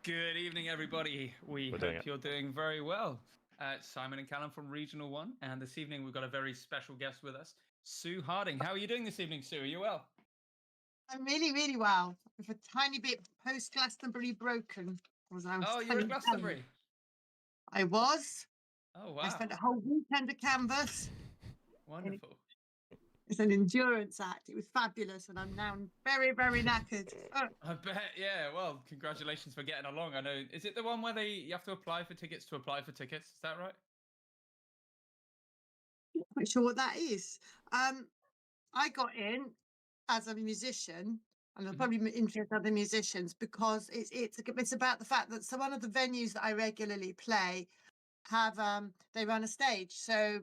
Good evening, everybody. We hope you're doing very well. Simon and Callum from Regional One, and this evening we've got a very special guest with us, Sue Harding. How are you doing this evening, Sue? Are you well? I'm really, really well. With a tiny bit post-Glastonbury broken. You're at Glastonbury. I was. Oh, wow. I spent a whole weekend at Canvas. Wonderful. It's an endurance act. It was fabulous, and I'm now very, very knackered. I bet, yeah. Well, congratulations for getting along. I know. Is it the one where you have to apply for tickets to apply for tickets? Is that right? I'm not sure what that is. I got in as a musician, and I'll probably interest other musicians because it's about the fact that one of the venues that I regularly play have they run a stage. So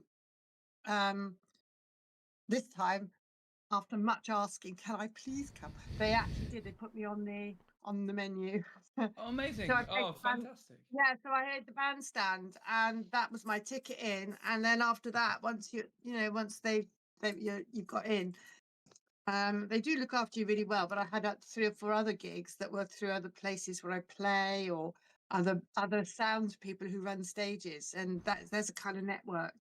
this time, after much asking, can I please come? They actually did. They put me on the menu. Oh, amazing! So Fantastic! Yeah, so I heard the bandstand, and that was my ticket in. And then after that, once once you've got in, they do look after you really well. But I had 3 or 4 other gigs that were through other places where I play, or other sound people who run stages, and there's a kind of network.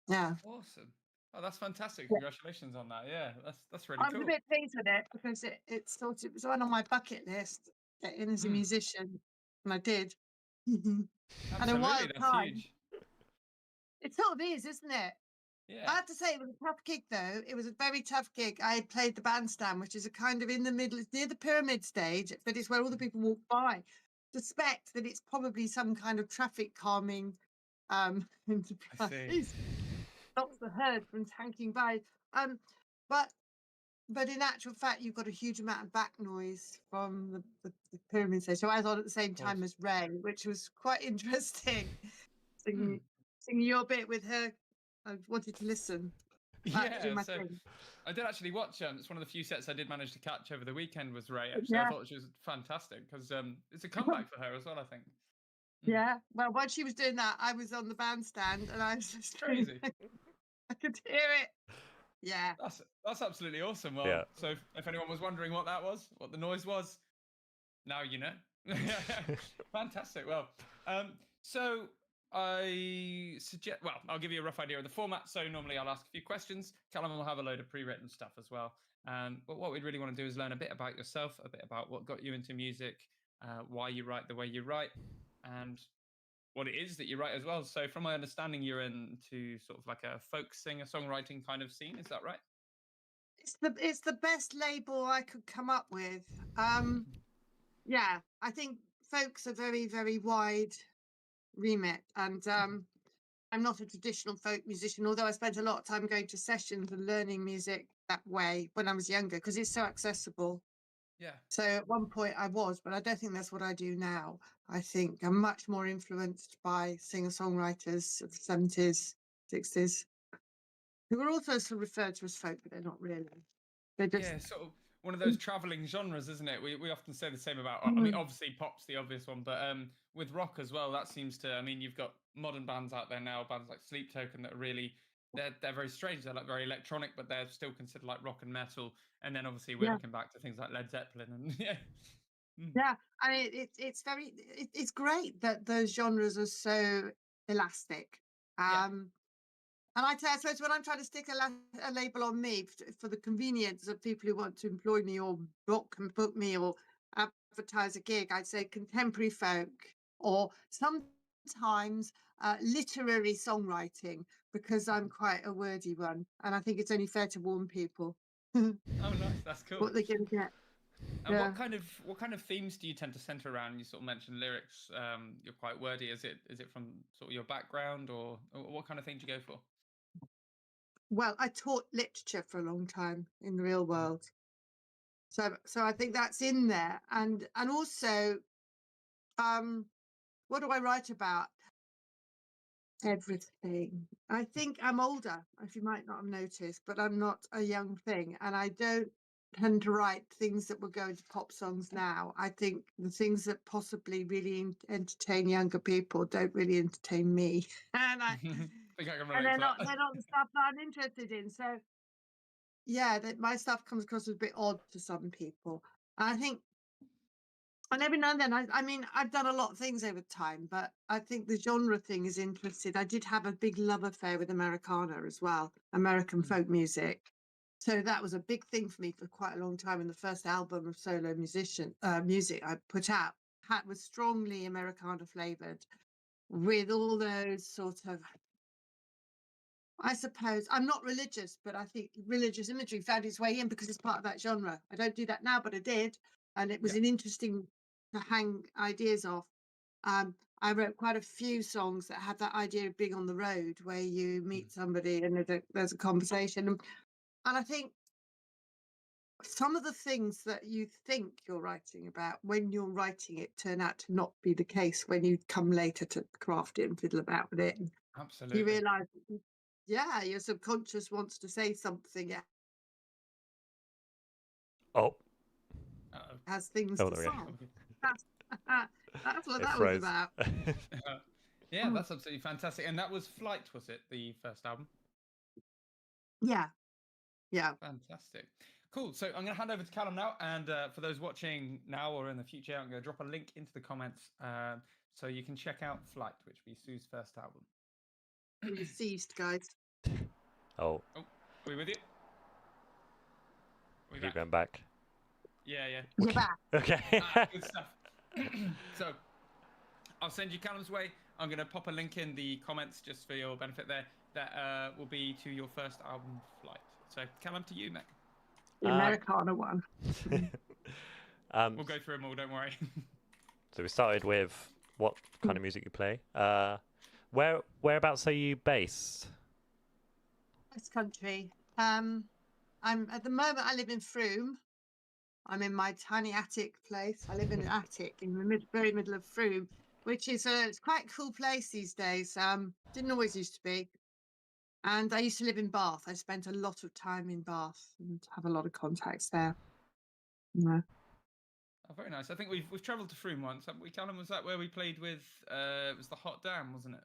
Yeah. Awesome. Oh, that's fantastic! Congratulations on that. Yeah, that's really cool. I was a bit pleased with it because it was one on my bucket list, get in as a musician, and I did. And a wild time. Huge. It sort of is, isn't it? Yeah. I have to say it was a tough gig, though. It was a very tough gig. I played the bandstand, which is a kind of in the middle, it's near the pyramid stage, but it's where all the people walk by. Suspect that it's probably some kind of traffic calming enterprise. Stops the herd from tanking by. But in actual fact, you've got a huge amount of back noise from the pyramid stage. So I was on at the same time as Ray, which was quite interesting. Singing your bit with her. I wanted to listen. Yeah, so I did actually watch. It's one of the few sets I did manage to catch over the weekend was Ray. Actually, I thought she was fantastic because it's a comeback for her as well, I think. Yeah, well, while she was doing that, I was on the bandstand and I was just crazy. I could hear it. Yeah, that's absolutely awesome. Well, so if anyone was wondering what that was, what the noise was, now you know. Fantastic. Well, so I suggest, I'll give you a rough idea of the format. So normally I'll ask a few questions. Callum will have a load of pre-written stuff as well. But what we'd really want to do is learn a bit about yourself, a bit about what got you into music, why you write the way you write, and what it is that you write as well. So from my understanding, you're into sort of like a folk singer songwriting kind of scene. Is that right? It's the best label I could come up with. Yeah, I think folk's a very, very wide remit, and I'm not a traditional folk musician, although I spent a lot of time going to sessions and learning music that way when I was younger because it's so accessible. Yeah. So at one point I was, but I don't think that's what I do now. I think I'm much more influenced by singer-songwriters of the 70s, 60s, who are also sort of referred to as folk, but they're not really. They're just sort of one of those traveling genres, isn't it? We often say the same about. I mean, obviously pop's the obvious one, but with rock as well, that seems to. I mean, you've got modern bands out there now, bands like Sleep Token that are really. They're very strange. They're like very electronic, but they're still considered like rock and metal. And then obviously we're looking back to things like Led Zeppelin and Yeah, I mean it's great that those genres are so elastic. And I suppose when I'm trying to stick a label on me for the convenience of people who want to employ me or book me or advertise a gig, I'd say contemporary folk or sometimes literary songwriting because I'm quite a wordy one, and I think it's only fair to warn people. Oh, nice, that's cool. What they're going to get. And what kind of themes do you tend to center around? You sort of mentioned lyrics. You're quite wordy. Is it from sort of your background, or what kind of thing do you go for? Well, I taught literature for a long time in the real world, so I think that's in there, and also, what do I write about? Everything. I think I'm older, if you might not have noticed, but I'm not a young thing, and I don't tend to write things that will go into pop songs now. I think the things that possibly really entertain younger people don't really entertain me, and I think I can relate and they're not the stuff that I'm interested in. So yeah, my stuff comes across as a bit odd to some people. And I think And every now and then, I mean, I've done a lot of things over time, but I think the genre thing is interesting. I did have a big love affair with Americana as well, American folk music. So that was a big thing for me for quite a long time. And the first album of solo music I put out was strongly Americana flavored with all those sort of, I suppose, I'm not religious, but I think religious imagery found its way in because it's part of that genre. I don't do that now, but I did. And it was an interesting to hang ideas off. I wrote quite a few songs that had that idea of being on the road where you meet somebody and there's a conversation. And I think some of the things that you think you're writing about when you're writing it turn out to not be the case when you come later to craft it and fiddle about with it. Absolutely. You realise, yeah, your subconscious wants to say something. Oh. Has things to say. That's what that was about. Yeah, that's absolutely fantastic. And that was Flight, was it? The first album? Yeah. Yeah. Fantastic. Cool. So I'm going to hand over to Callum now. And for those watching now or in the future, I'm going to drop a link into the comments so you can check out Flight, which will be Sue's first album. You're seized, guys. Oh. Are we with you? Keep going back. Yeah. You're back. Okay. Good stuff. So I'll send you Callum's way. I'm going to pop a link in the comments just for your benefit there. That will be to your first album, Flight. So Callum, to you, mate. The Americana one. We'll go through them all, don't worry. So we started with what kind of music you play. Whereabouts are you based? West Country. I'm at the moment I live in Frome. I'm in my tiny attic place. I live in an attic in the very middle of Frome, which is it's quite a cool place these days. Didn't always used to be. And I used to live in Bath. I spent a lot of time in Bath and have a lot of contacts there. Yeah. Oh, very nice. I think we've travelled to Frome once, haven't we, Callum? Was that where we played with? It was the Hot Dam, wasn't it?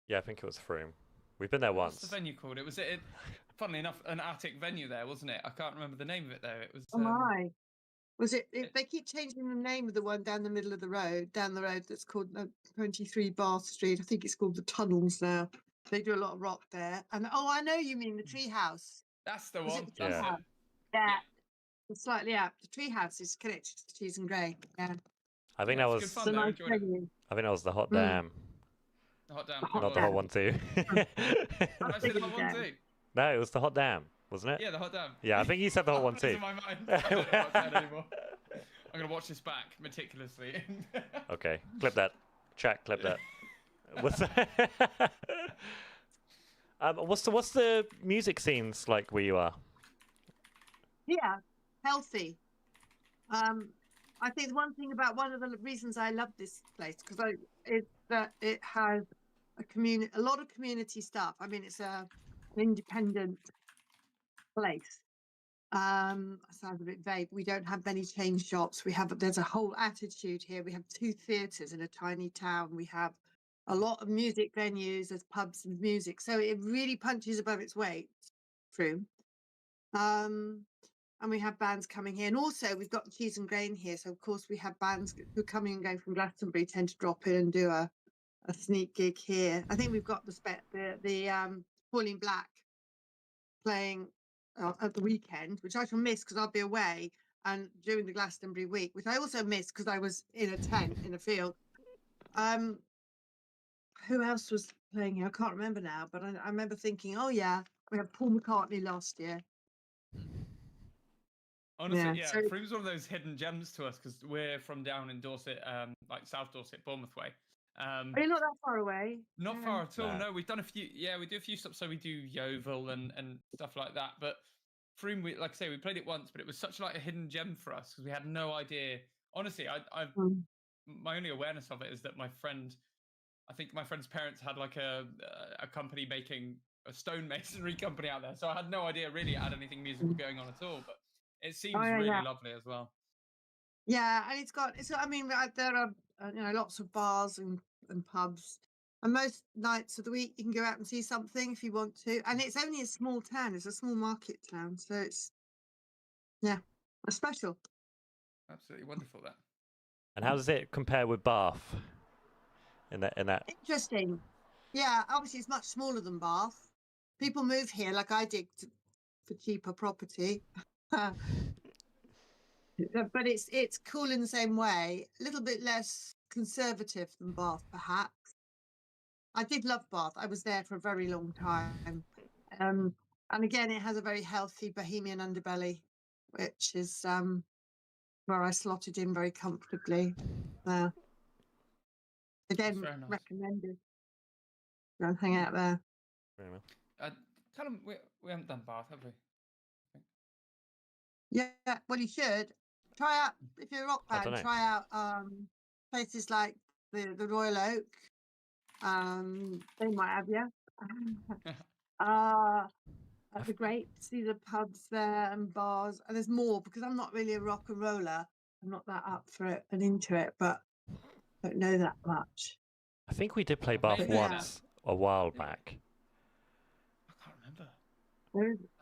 Yeah, I think it was Frome. We've been there once. What's the venue called? Funnily enough, an attic venue there, wasn't it? I can't remember the name of it though. It was. Oh my! Was it? They keep changing the name of the one down the middle of the road, down the road that's called 23 Bath Street. I think it's called the Tunnels now. They do a lot of rock there. And I know you mean the Treehouse. That's the Was one. it the Treehouse? Yeah. Slightly up. The Treehouse is connected to Cheese and Grey. Yeah. I think that was. Good fun, I enjoyed it. I think that was the Hot Dam. The Hot Dam. Not the Hot one too. I said the Hot one too. No, it was the Hot Dam, wasn't it? Yeah, the Hot Dam. Yeah, I think you said the Hot one too. In my mind. I don't know what I said anymore. I'm gonna watch this back meticulously. Okay, clip that. Chat, clip that. What's that? What's the music scenes like where you are? Yeah, healthy. I think one of the reasons I love this place is that it has a lot of community stuff. I mean, it's an independent place. Sounds a bit vague. We don't have many chain shops. There's a whole attitude here. We have 2 theatres in a tiny town. We have a lot of music venues, there's pubs and music. So it really punches above its weight, Frome. And we have bands coming here. And also we've got Cheese and Grain here. So of course we have bands who come in and go from Glastonbury, tend to drop in and do a sneak gig here. I think we've got the Pauline Black playing at the weekend, which I shall miss because I'll be away, and during the Glastonbury week, which I also missed because I was in a tent in a field. Who else was playing here? I can't remember now, but I remember thinking, oh yeah, we had Paul McCartney last year. Honestly, yeah, Frome's one of those hidden gems to us because we're from down in Dorset, like South Dorset, Bournemouth way. Are you not that far away? Not far at all. No, we've done a few. Yeah, we do a few stops. So we do Yeovil and stuff like that. But Frome, like I say, we played it once, but it was such like a hidden gem for us because we had no idea. Honestly, my only awareness of it is that I think my friend's parents had like a company making a stonemasonry company out there. So I had no idea really it had anything musical going on at all. But it seems really lovely as well. Yeah, and I mean, there are lots of bars and pubs, and most nights of the week you can go out and see something if you want to. And it's only a small town; it's a small market town, so it's special. Absolutely wonderful. And how does it compare with Bath? In that. Interesting. Yeah, obviously it's much smaller than Bath. People move here like I did for cheaper property. But it's cool in the same way. A little bit less conservative than Bath, perhaps. I did love Bath. I was there for a very long time. And again, it has a very healthy bohemian underbelly, which is where I slotted in very comfortably. Again, very nice. recommended. Go and hang out there. Tell them we haven't done Bath, have we? Yeah, well, you should try out if you're a rock I band. dunno. Try out places like the Royal Oak. They might have you. At the Grapes, these are pubs there and bars, and there's more because I'm not really a rock and roller. I'm not that up for it and into it, but I don't know that much. I think we did play Bath Maybe, once a while back. I can't remember.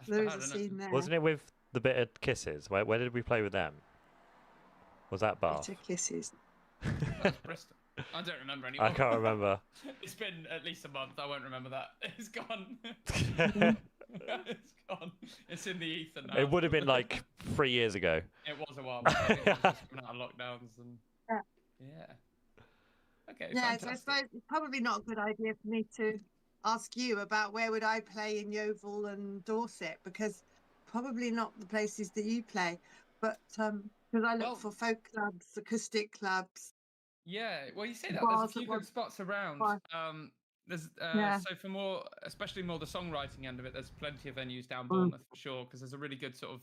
There is a scene there. Wasn't it with the Bitter Kisses? Where did we play with them? Was that Bath? Bitter Kisses. That was Bristol. I don't remember anymore. I can't remember. It's been at least a month. I won't remember that. It's gone. It's gone. It's in the ether now. It would have been like 3 years ago. It was a while back. It was just coming out of lockdowns and yeah. Okay. Yeah, so I fantastic. suppose it's probably not a good idea for me to ask you about where would I play in Yeovil and Dorset, because probably not the places that you play, but because I look for folk clubs, acoustic clubs. Yeah, well, you say that there's a few good spots around. There's so for more, especially more the songwriting end of it, there's plenty of venues down Bournemouth for sure, because there's a really good sort of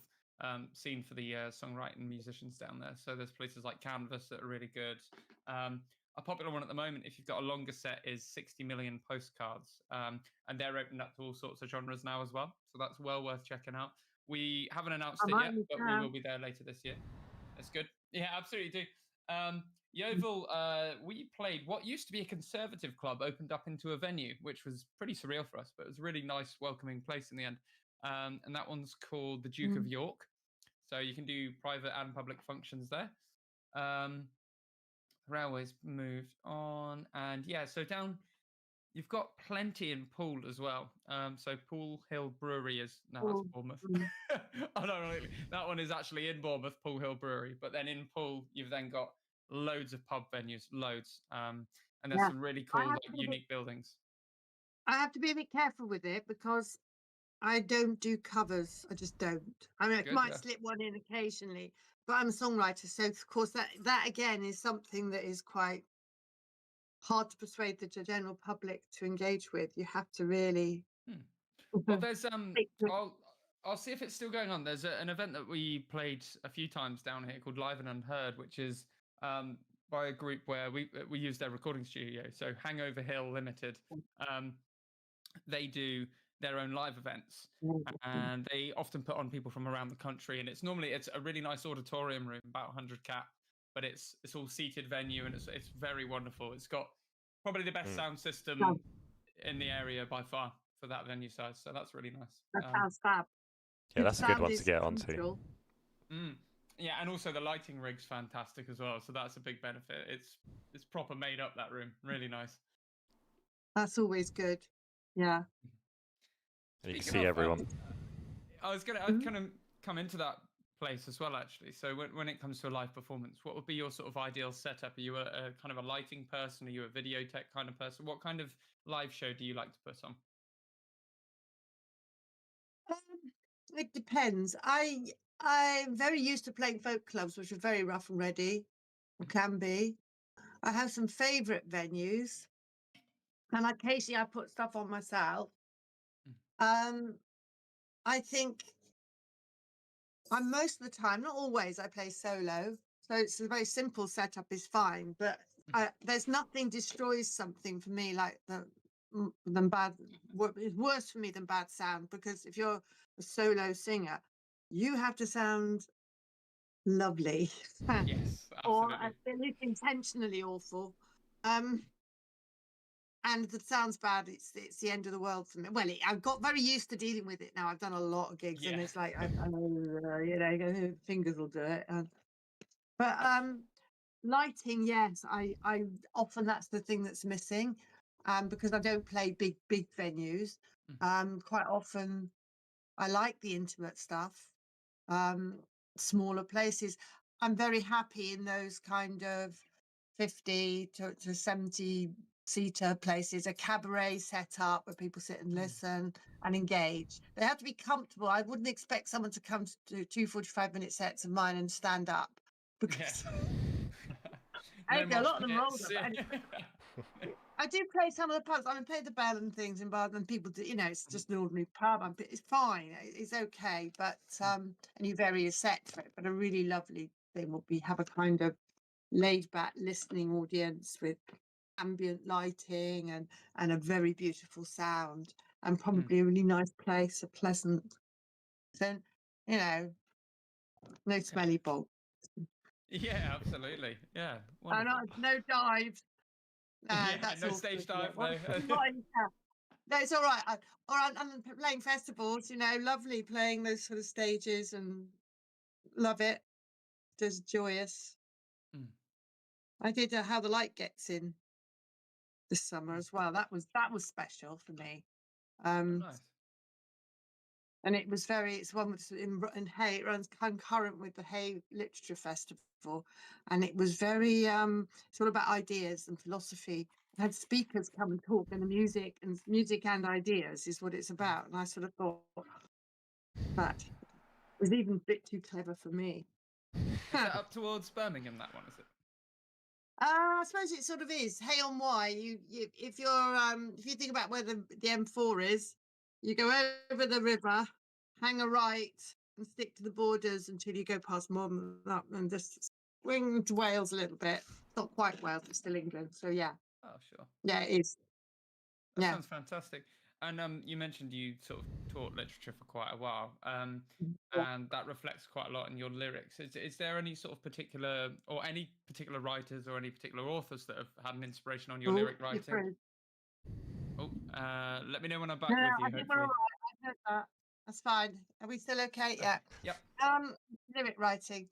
scene for the songwriting musicians down there. So there's places like Canvas that are really good. A popular one at the moment, if you've got a longer set, is 60 Million Postcards, and they're opening up to all sorts of genres now as well. So that's well worth checking out. We haven't announced it yet, but we will be there later this year. That's good. Yeah, absolutely do. Yeovil, we played what used to be a conservative club, opened up into a venue, which was pretty surreal for us, but it was a really nice, welcoming place in the end. And that one's called the Duke of York. So you can do private and public functions there. Railways moved on, and yeah, so down you've got plenty in Poole as well. So Poole Hill Brewery is that's Bournemouth. Oh no, really, that one is actually in Bournemouth, Poole Hill Brewery. But then in Poole, you've then got loads of pub venues, loads, and there's some really cool, unique buildings. I have to be a bit careful with it because I don't do covers. I just don't. I mean, I might slip one in occasionally, but I'm a songwriter, so of course that again is something that is quite hard to persuade the general public to engage with. You have to really. Well, there's I'll see if it's still going on. There's an event that we played a few times down here called Live and Unheard, which is by a group where we use their recording studio. So Hangover Hill Limited, they do their own live events, and they often put on people from around the country. And it's a really nice auditorium room, about 100 cap, but it's all seated venue, and it's very wonderful. It's got probably the best sound system in the area by far for that venue size. So that's really nice. That sounds fab. Yeah, that's a good one to get onto. Yeah, and also the lighting rig's fantastic as well. So that's a big benefit. It's proper made up, that room. Really nice. That's always good. Yeah. And you can see everyone. I'd kind of come into that place as well, actually. So when it comes to a live performance, what would be your sort of ideal setup? Are you a kind of a lighting person? Are you a video tech kind of person? What kind of live show do you like to put on? It depends. I'm very used to playing folk clubs, which are very rough and ready, or can be. I have some favourite venues, and occasionally I put stuff on myself. I think most of the time, not always, I play solo. So it's a very simple setup is fine, but there's nothing destroys something for me like than bad. It's worse for me than bad sound, because if you're a solo singer, you have to sound lovely. Yes, absolutely. Or at least intentionally awful. And if it sounds bad, it's the end of the world for me. Well, I've got very used to dealing with it now. I've done a lot of gigs, and it's like, fingers will do it. But lighting, yes. I often that's the thing that's missing, because I don't play big venues. Quite often I like the intimate stuff, smaller places. I'm very happy in those kind of 50 to 70 seater places, a cabaret set up where people sit and listen and engage. They have to be comfortable. I wouldn't expect someone to come to do 2 45-minute sets of mine and stand up, because No a lot of them roll pits. up. I do play some of the pubs. I mean, play the bell and things in Bath, and people do, it's just an ordinary pub. It's fine. It's okay. But, and you vary your set for it. But a really lovely thing would be have a kind of laid back listening audience with ambient lighting and a very beautiful sound, and probably a really nice place, a pleasant, so, no smelly bog. Yeah, absolutely. Yeah. And no dives. No, that's no all stage good, dive. yeah. No. No, it's all right. I'm playing festivals, lovely playing those sort of stages, and love it. Just joyous. I did How the Light Gets In this summer as well. That was special for me. Nice. And it was it's one with in Hay. It runs concurrent with the Hay Literature Festival, and it was very it's all about ideas and philosophy. I had speakers come and talk, and the music and ideas is what it's about. And I sort of thought that was even a bit too clever for me. Is that up towards Birmingham? That one, is it? I suppose it sort of is. Hay on Wye. If you think about where the M4 is, you go over the river, hang a right, and stick to the borders until you go past Morton up, and just swing to Wales a little bit. Not quite Wales, but still England. So yeah. Oh, sure. Yeah, it is. That sounds fantastic. And you mentioned you sort of taught literature for quite a while, and that reflects quite a lot in your lyrics. Is there any sort of particular, or any particular writers or any particular authors that have had an inspiration on your lyric writing? Let me know when I'm back with you. I think we're all right. I heard that. That's fine. Are we still okay? Yeah. Yep. Lyric writing.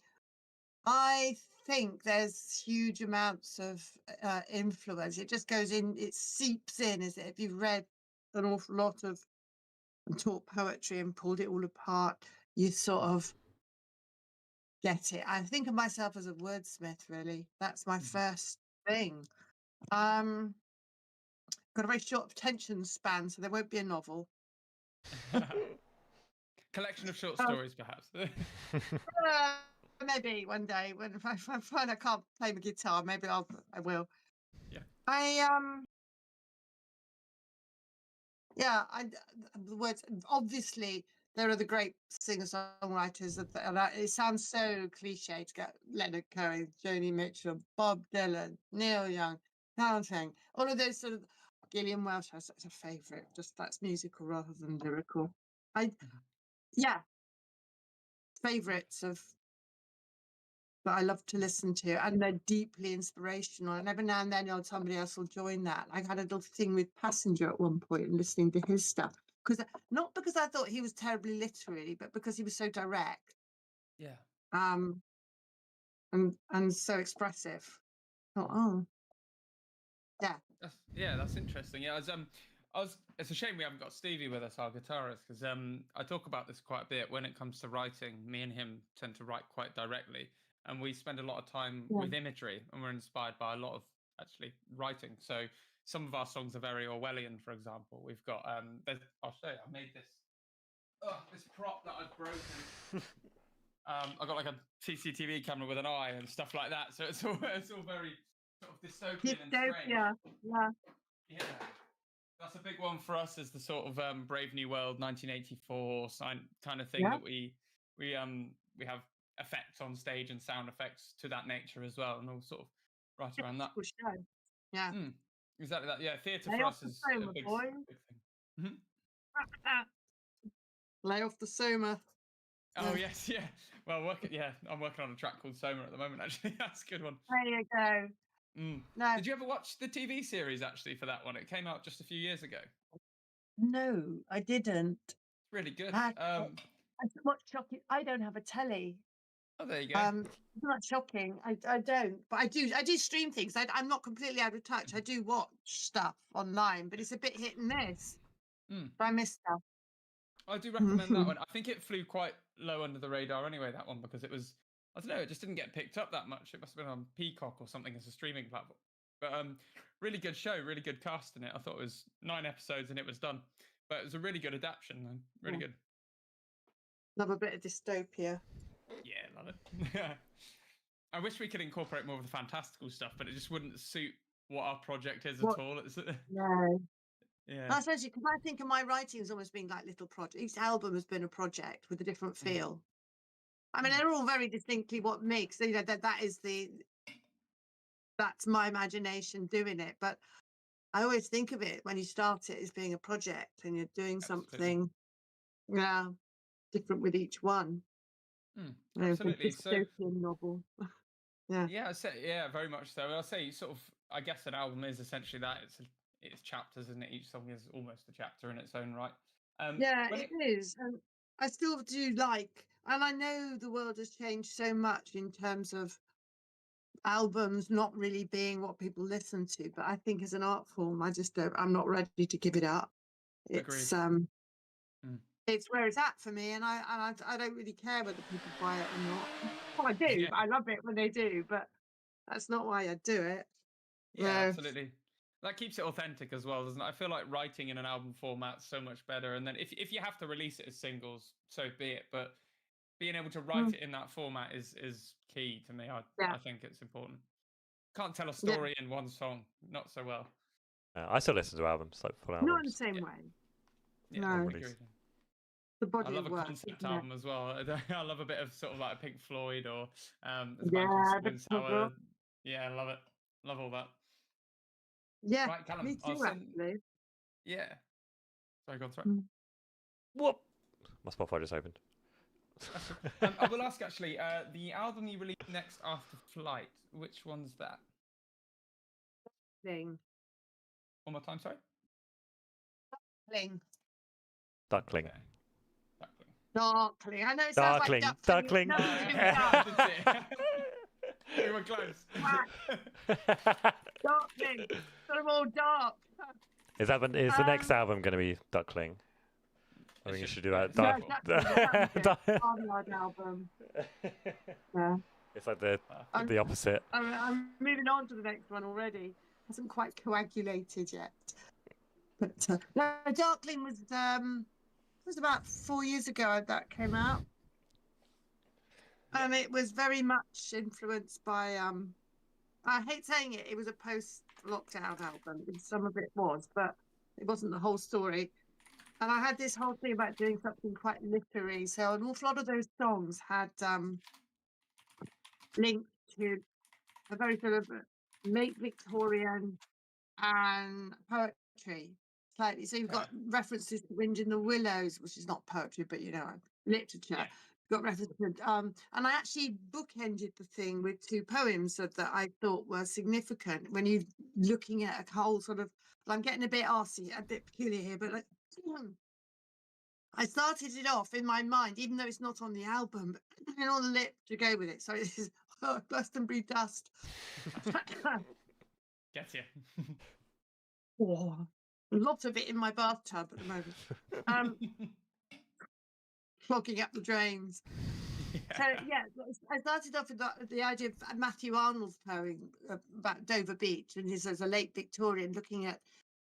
I think there's huge amounts of influence. It just goes in, it seeps in, is it? If you've read an awful lot of and taught poetry and pulled it all apart, you sort of get it. I think of myself as a wordsmith, really. That's my first thing. Got a very short attention span, so there won't be a novel. Collection of short stories, perhaps. Maybe one day when I find I can't play my guitar, maybe I will. Yeah. The words. Obviously, there are the great singer-songwriters. It sounds so cliche to get Leonard Cohen, Joni Mitchell, Bob Dylan, Neil Young, Counting, all of those sort of. Gillian Welsh has a favourite. Just that's musical rather than lyrical. Favourites of that I love to listen to, and they're deeply inspirational. And every now and then, somebody else will join that. I had a little thing with Passenger at one point and listening to his stuff, not because I thought he was terribly literary, but because he was so direct. Yeah. And so expressive. Yeah. That's interesting. Yeah, it's a shame we haven't got Stevie with us, our guitarist, because I talk about this quite a bit. When it comes to writing, me and him tend to write quite directly, and we spend a lot of time with imagery, and we're inspired by a lot of actually writing. So some of our songs are very Orwellian, for example. We've got I'll show you. I made this prop that I've broken. I got like a CCTV camera with an eye and stuff like that. So it's all very sort of dystopian and strange. Yeah. That's a big one for us, is the sort of Brave New World 1984 kind of thing that we have effects on stage and sound effects to that nature as well, and all sort of right around that. Yeah. Exactly that. Yeah, theatre for us is a big thing. Lay off the Soma. Oh yes, yeah. Well, I'm working on a track called Soma at the moment. Actually, that's a good one. There you go. No. Did you ever watch the TV series actually for that one? It came out just a few years ago. No, I didn't. Really good. I watched Chucky. I don't have a telly. Oh, there you go. It's not shocking. I don't, but I do stream things. I'm not completely out of touch. I do watch stuff online, but it's a bit hit and miss. But I miss stuff. I do recommend that one. I think it flew quite low under the radar anyway, that one, because it was, I don't know, it just didn't get picked up that much. It must have been on Peacock or something as a streaming platform. But really good show, really good cast in it. I thought it was 9 episodes and it was done. But it was a really good adaptation, and really good. Love a bit of dystopia. Yeah, love it. I wish we could incorporate more of the fantastical stuff, but it just wouldn't suit what our project is at all. No. Yeah. I suppose because I think of my writing as almost being like little projects. Each album has been a project with a different feel. I mean, they're all very distinctly what makes, that's my imagination doing it. But I always think of it when you start it as being a project and you're doing something, different with each one. Absolutely. Dystopian novel. Yeah, very much so. I'll say sort of, I guess an album is essentially that. It's chapters, and each song is almost a chapter in its own right. It is. And I still do like, and I know the world has changed so much in terms of albums not really being what people listen to, but I think as an art form, I'm not ready to give it up. It's it's where it's at for me, and I don't really care whether people buy it or not. Well, I do. I love it when they do, but that's not why I do it. Yeah, absolutely. That keeps it authentic as well, doesn't it? I feel like writing in an album format's so much better. And then if you have to release it as singles, so be it. But being able to write it in that format is key to me. I think it's important. Can't tell a story in one song, not so well. I still listen to albums, like full albums. Not in the same way. Yeah, no. The body I love of a work, concept album as well. I love a bit of sort of like a Pink Floyd or Sour. Yeah, I love it. Love all that. Yeah, right, Callum, me too, actually. Yeah. Sorry, go on, sorry. What? My Spotify just opened. I will ask, actually, the album you released next after Flight, which one's that? Duckling. One more time, sorry? Duckling. Okay. Darkling. I know it sounds like Duckling. No, we were close. Darkling. Sort of all dark. Is the next album going to be Duckling? I think you should do that. Barnyard album. Yeah. It's like the opposite. I'm moving on to the next one already. Hasn't quite coagulated yet. But no, Darkling was about 4 years ago that came out. And it was very much influenced by I hate saying it was a post-lockdown album. Some of it was, but it wasn't the whole story. And I had this whole thing about doing something quite literary. So an awful lot of those songs had linked to a very sort of late Victorian and poetry slightly. So you've got references to Wind in the Willows, which is not poetry, but literature. Yeah. Got references, and I actually bookended the thing with 2 poems that I thought were significant when you're looking at a whole sort of. I'm getting a bit arsey, a bit peculiar here, but I started it off in my mind, even though it's not on the album, but in all the lip to go with it. So this is Glastonbury Dust. Get you. A lot of it in my bathtub at the moment. Clogging up the drains. So I started off with the idea of Matthew Arnold's poem about Dover Beach, and he's as a late Victorian looking at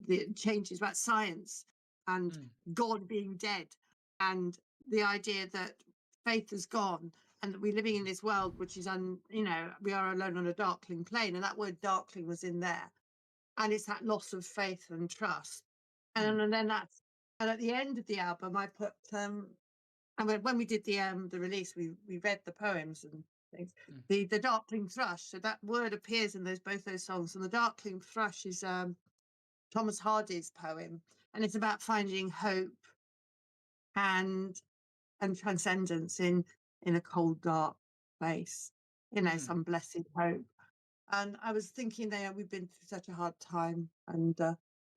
the changes about science and God being dead, and the idea that faith is gone, and that we're living in this world which is we are alone on a darkling plane, and that word darkling was in there, and it's that loss of faith and trust, and then and at the end of the album I put and when we did the release, we read the poems and things. The Darkling Thrush. So that word appears in both those songs. And the Darkling Thrush is Thomas Hardy's poem, and it's about finding hope and transcendence in a cold, dark place. Some blessed hope. And I was thinking we've been through such a hard time, and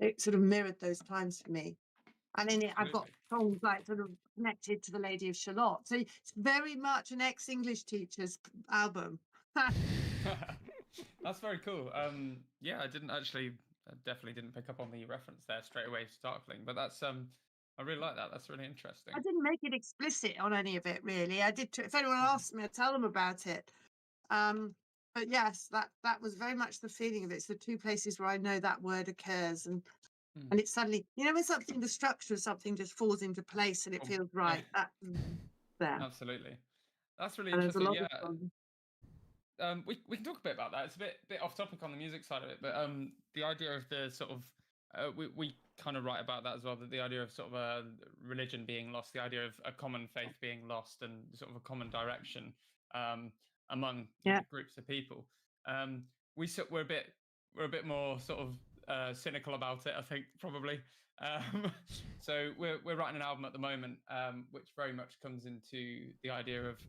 it sort of mirrored those times for me. And in it, I've got songs like sort of connected to the Lady of Shalott. So it's very much an ex-English teacher's album. That's very cool. Yeah, I definitely didn't pick up on the reference there straight away, Starkling. But that's I really like that. That's really interesting. I didn't make it explicit on any of it, really. I did. If anyone asks me, I tell them about it. But yes, that was very much the feeling of it. It's the two places where I know that word occurs, and it's suddenly, you know, when something, the structure of something just falls into place and it feels right. That's there. Absolutely, that's really interesting. Yeah. We can talk a bit about that. It's a bit off topic on the music side of it, but the idea of the sort of we kind of write about that as well. That the idea of sort of a religion being lost, the idea of a common faith being lost, and sort of a common direction among groups of people. We're a bit more sort of cynical about it, I think, probably. So we're writing an album at the moment, which very much comes into the idea of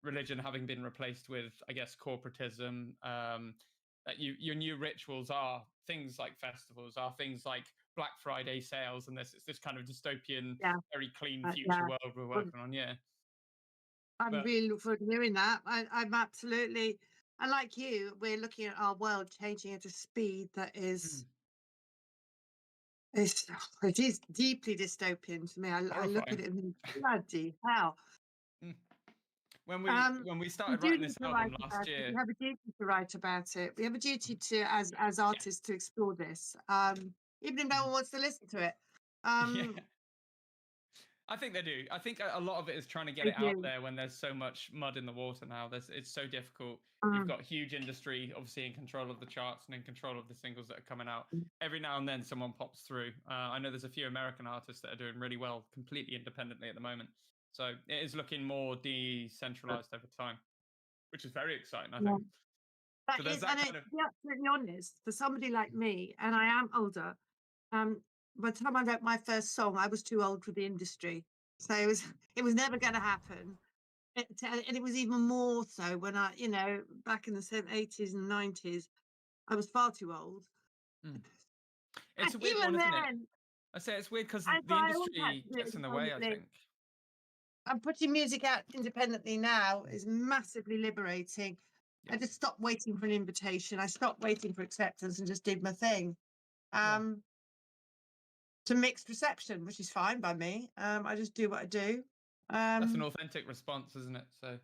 religion having been replaced with, I guess, corporatism. That your new rituals are things like festivals, are things like Black Friday sales, and it's this kind of dystopian, very clean future world we're working on. Yeah, I'm really looking forward to hearing that. I'm absolutely, and like you, we're looking at our world changing at a speed that is. It is deeply dystopian to me. I look at it and think, bloody hell. When we started writing this album last year, we have a duty to write about it. We have a duty to, as artists, to explore this, even if no one wants to listen to it. I think they do. I think a lot of it is trying to get it out there when there's so much mud in the water now. It's so difficult. You've got huge industry, obviously, in control of the charts and in control of the singles that are coming out. Every now and then, someone pops through. I know there's a few American artists that are doing really well, completely independently at the moment. So it is looking more decentralized over time, which is very exciting, I think. So there's that kind of... To be absolutely honest, for somebody like me, and I am older, by the time I wrote my first song, I was too old for the industry. So it was never going to happen. And it was even more so when I, you know, back in the 80s and 90s, I was far too old. It's a weird one, isn't it? I say it's weird because the industry gets in the way, I think. And putting music out independently now is massively liberating. I just stopped waiting for an invitation. I stopped waiting for acceptance and just did my thing. To mixed reception, which is fine by me. I just do what I do. That's an authentic response, isn't it? So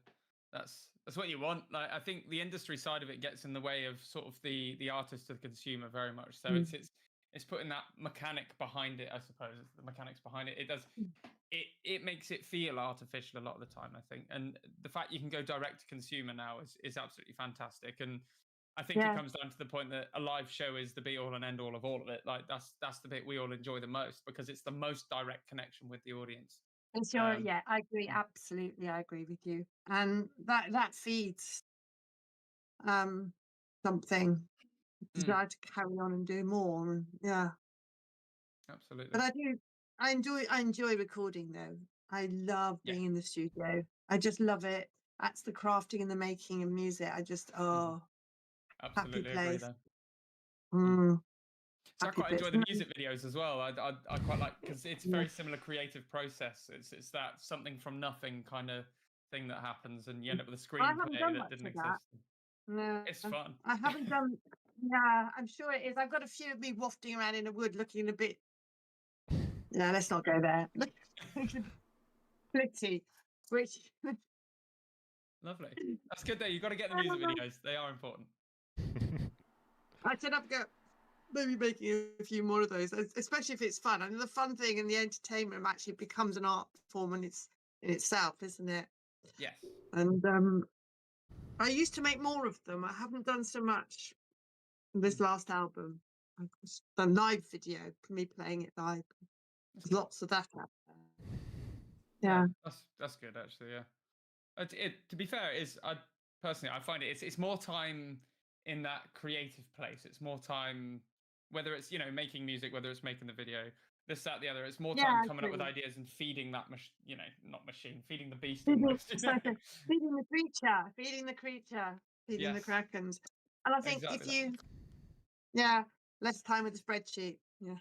that's what you want. Like, I think the industry side of it gets in the way of sort of the artist to the consumer very much. So it's putting that mechanic behind it, I suppose. It's the mechanics behind it. It does. It makes it feel artificial a lot of the time, I think. And the fact you can go direct to consumer now is absolutely fantastic. And I think it comes down to the point that a live show is the be all and end all of all of it. Like that's the bit we all enjoy the most because it's the most direct connection with the audience. And so, I agree. Absolutely. I agree with you. And that feeds something, desire to carry on and do more. And absolutely. But I enjoy recording though. I love being in the studio. I just love it. That's the crafting and the making of music. I just absolutely happy place. So I quite enjoy the music videos as well. I quite like because it's a very similar creative process. It's that something from nothing kind of thing that happens, and you end up with a screenplay that didn't exist. No, it's fun. I haven't done. Yeah, I'm sure it is. I've got a few of me wafting around in a wood, looking a bit. Yeah, let's not go there. Flitty, which. Lovely. That's good though. You've got to get the music videos. They are important. I said I've got maybe making a few more of those, especially if it's fun. I mean, the fun thing and the entertainment actually becomes an art form in itself, isn't it? Yes. And I used to make more of them. I haven't done so much this last album. I've done live video, me playing it live. There's lots of that out there. Yeah. That's good actually. Yeah. To be fair, I find it's more time in that creative place. It's more time, whether it's making music, whether it's making the video, this, that, the other. It's more time coming up with ideas and feeding that feeding the beast. Feeding the creature, feeding the krakens. And I think if you, less time with the spreadsheet. Yeah.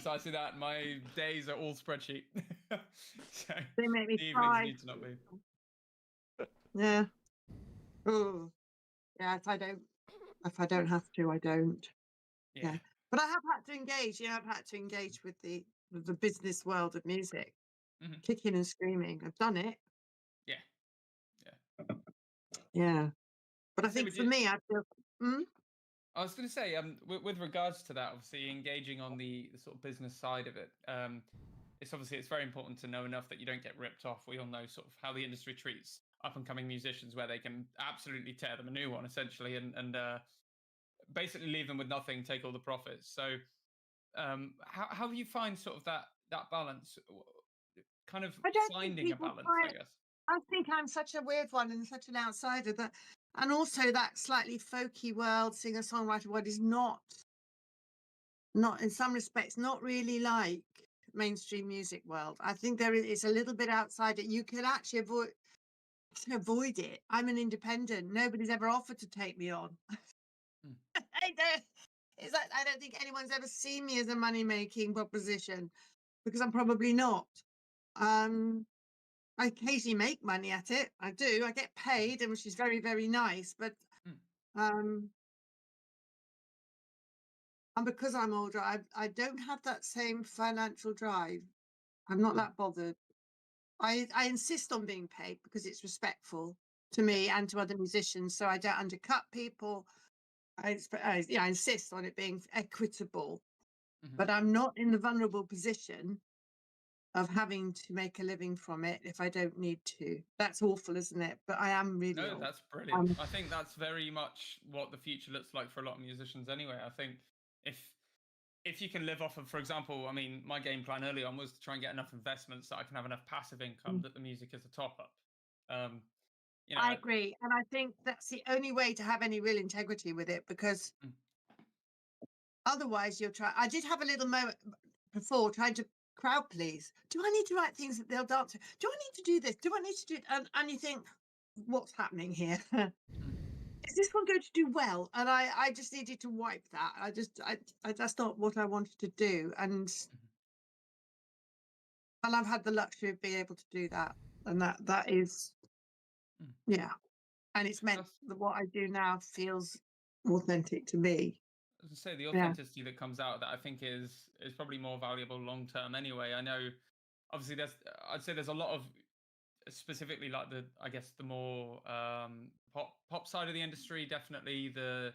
precisely that. My days are all spreadsheet. So They make me the evenings cry. need to not be. Yeah. Oh, yeah. If I don't have to, I don't. Yeah. But I have had to engage. I've had to engage with the business world of music, kicking and screaming. I've done it. Yeah. Yeah. But I think for me, I feel. I was going to say, with regards to that, obviously engaging on the sort of business side of it, it's very important to know enough that you don't get ripped off. We all know sort of how the industry treats up and coming musicians, where they can absolutely tear them a new one essentially, and basically leave them with nothing, take all the profits. So, how do you find sort of that balance? Kind of finding a balance, I guess. I think I'm such a weird one and such an outsider and also that slightly folky world, singer-songwriter world is not in some respects, not really like mainstream music world. I think it's a little bit outside it. You can actually avoid it. I'm an independent. Nobody's ever offered to take me on. I don't think anyone's ever seen me as a money-making proposition because I'm probably not. I occasionally make money at it. I do. I get paid, and which is very, very nice. But and because I'm older, I don't have that same financial drive. I'm not that bothered. I insist on being paid because it's respectful to me and to other musicians, so I don't undercut people. I insist on it being equitable, but I'm not in the vulnerable position of having to make a living from it if I don't need to. That's awful, isn't it? But I am really No, old. that's brilliant. I think that's very much what the future looks like for a lot of musicians anyway. I think if you can live off of, for example, I mean, my game plan early on was to try and get enough investments that I can have enough passive income that the music is a top up. I agree. And I think that's the only way to have any real integrity with it, because otherwise you'll try. I did have a little moment before trying to crowd please. Do I need to write things that they'll dance to? Do I need to do this? Do I need to do it? And you think, what's happening here? Is this one going to do well? And I just needed to wipe that. I that's not what I wanted to do. And I've had the luxury of being able to do that. And that is, yeah. And it's meant that what I do now feels authentic to me. As I say, the authenticity that comes out of that, I think, is probably more valuable long term. Anyway, I know, obviously, I'd say there's a lot of, specifically like the more pop side of the industry. Definitely the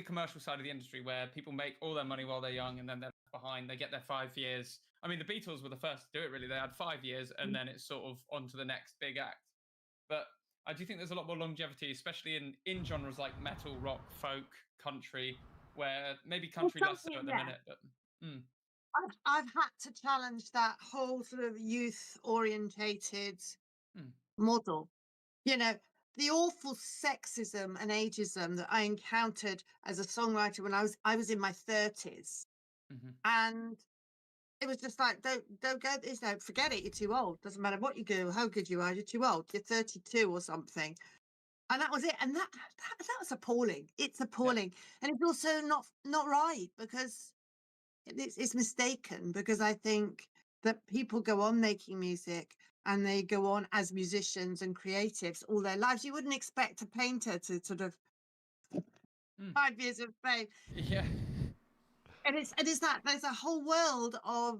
commercial side of the industry, where people make all their money while they're young and then they're left behind. They get their 5 years. I mean, the Beatles were the first to do it. Really, they had 5 years, and then it's sort of on to the next big act. But I do think there's a lot more longevity, especially in genres like metal, rock, folk, country, where maybe country less so at the minute. But I've had to challenge that whole sort of youth-orientated model. The awful sexism and ageism that I encountered as a songwriter when I was in my 30s, and it was just like, don't go. Forget it. You're too old. Doesn't matter what you do, how good you are. You're too old. You're 32 or something. And that was it. And that was appalling. It's appalling, and it's also not right, because it's mistaken. Because I think that people go on making music and they go on as musicians and creatives all their lives. You wouldn't expect a painter to sort of 5 years of fame. Yeah. And it's that there's a whole world of